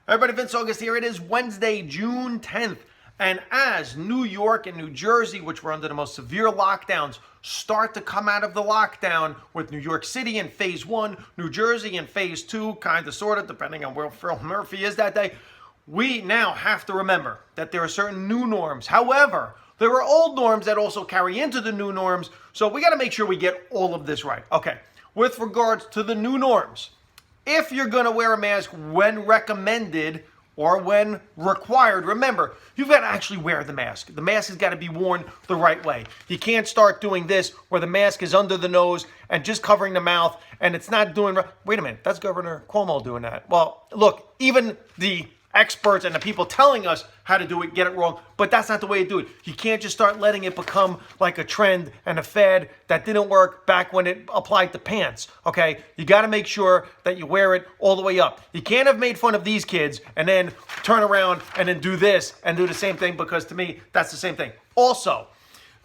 Everybody, Vince August here. It is Wednesday, June 10th. And as New York and New Jersey, which were under the most severe lockdowns, start to come out of the lockdown, with New York City in phase 1, New Jersey in phase 2, kind of, sort of, depending on where Phil Murphy is that day, we now have to remember that there are certain new norms. However, there are old norms that also carry into the new norms, so we got to make sure we get all of this right. Okay, with regards to the new norms, if you're going to wear a mask when recommended or when required, remember, you've got to actually wear the mask. The mask has got to be worn the right way. You can't start doing this where the mask is under the nose and just covering the mouth and it's not doing right. Wait a minute, that's Governor Cuomo doing that. Well, look, even the experts and the people telling us how to do it get it wrong, but that's not the way to do it. You can't just start letting it become like a trend and a fad that didn't work back when it applied to pants, okay? You got to make sure that you wear it all the way up. You can't have made fun of these kids and then turn around and then do this and do the same thing, because to me, that's the same thing. Also,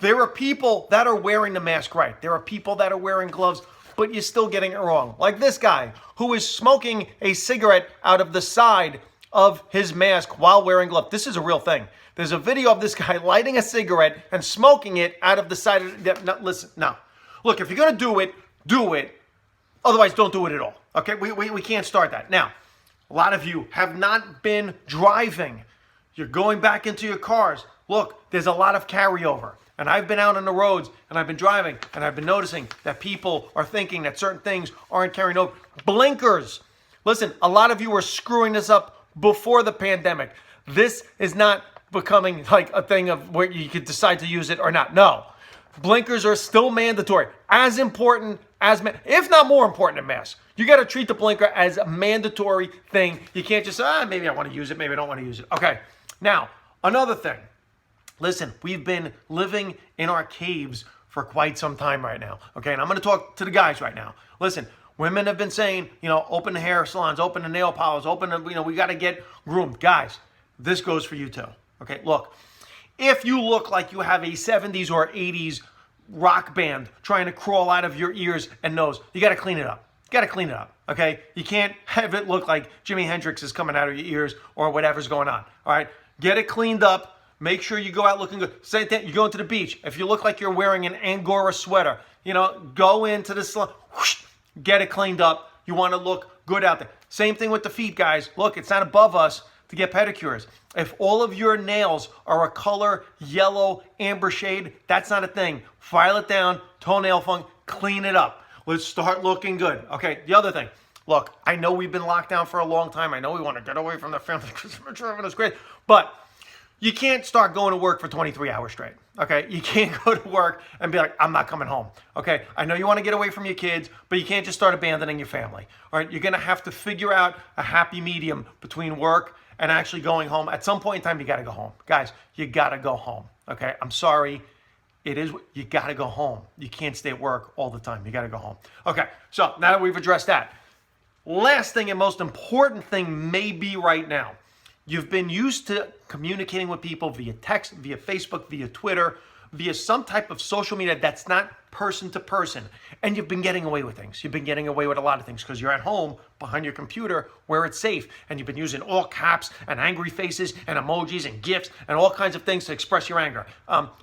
there are people that are wearing the mask right. There are people that are wearing gloves, but you're still getting it wrong. Like this guy who is smoking a cigarette out of the side of his mask while wearing gloves. This is a real thing. There's a video of this guy lighting a cigarette and smoking it out of the side of the... No, listen, no. Look, if you're going to do it, do it. Otherwise, don't do it at all. Okay? We can't start that. Now, a lot of you have not been driving. You're going back into your cars. Look, there's a lot of carryover. And I've been out on the roads and I've been driving and I've been noticing that people are thinking that certain things aren't carrying over. Blinkers. Listen, a lot of you were screwing this up before the pandemic. This is not becoming like a thing of where you could decide to use it or not. No. Blinkers are still mandatory. As important as, if not more important than masks. You got to treat the blinker as a mandatory thing. You can't just say, maybe I want to use it, maybe I don't want to use it. Okay. Now, another thing. Listen, we've been living in our caves for quite some time right now. Okay. And I'm going to talk to the guys right now. Listen, women have been saying, open the hair salons, open the nail parlors, we got to get groomed. Guys, this goes for you too. Okay, look, if you look like you have a 70s or 80s rock band trying to crawl out of your ears and nose, you got to clean it up. You got to clean it up, okay? You can't have it look like Jimi Hendrix is coming out of your ears or whatever's going on, all right? Get it cleaned up. Make sure you go out looking good. Same thing, you're going to the beach. If you look like you're wearing an Angora sweater, go into the salon, whoosh, get it cleaned up. You want to look good out there. Same thing with the feet, guys. Look, it's not above us to get pedicures. If all of your nails are a color yellow, amber shade, that's not a thing. File it down, toenail funk, clean it up. Let's start looking good. Okay, the other thing. Look, I know we've been locked down for a long time. I know we want to get away from the family because traveling is great. But you can't start going to work for 23 hours straight, okay? You can't go to work and be like, I'm not coming home, okay? I know you want to get away from your kids, but you can't just start abandoning your family, all right? You're going to have to figure out a happy medium between work and actually going home. At some point in time, you got to go home. Guys, you got to go home, okay? I'm sorry. You got to go home. You can't stay at work all the time. You got to go home. Okay, so now that we've addressed that, last thing and most important thing may be right now. You've been used to communicating with people via text, via Facebook, via Twitter, via some type of social media that's not person to person. And you've been getting away with things. You've been getting away with a lot of things because you're at home behind your computer where it's safe. And you've been using all caps and angry faces and emojis and GIFs and all kinds of things to express your anger.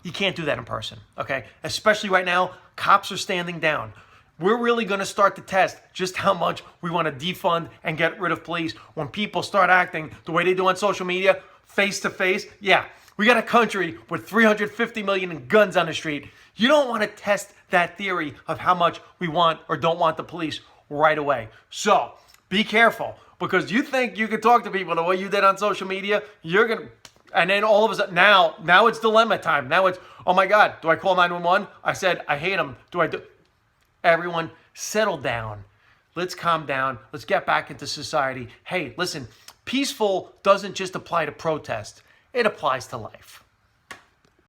You can't do that in person, okay? Especially right now, cops are standing down. We're really going to start to test just how much we want to defund and get rid of police when people start acting the way they do on social media, face to face. Yeah, we got a country with 350 million guns on the street. You don't want to test that theory of how much we want or don't want the police right away. So be careful, because you think you can talk to people the way you did on social media, you're going to... And then all of a sudden, now it's dilemma time. Now it's, oh my God, do I call 911? I said, I hate them. Do I do... Everyone, settle down. Let's calm down. Let's get back into society. Hey, listen, peaceful doesn't just apply to protest. It applies to life.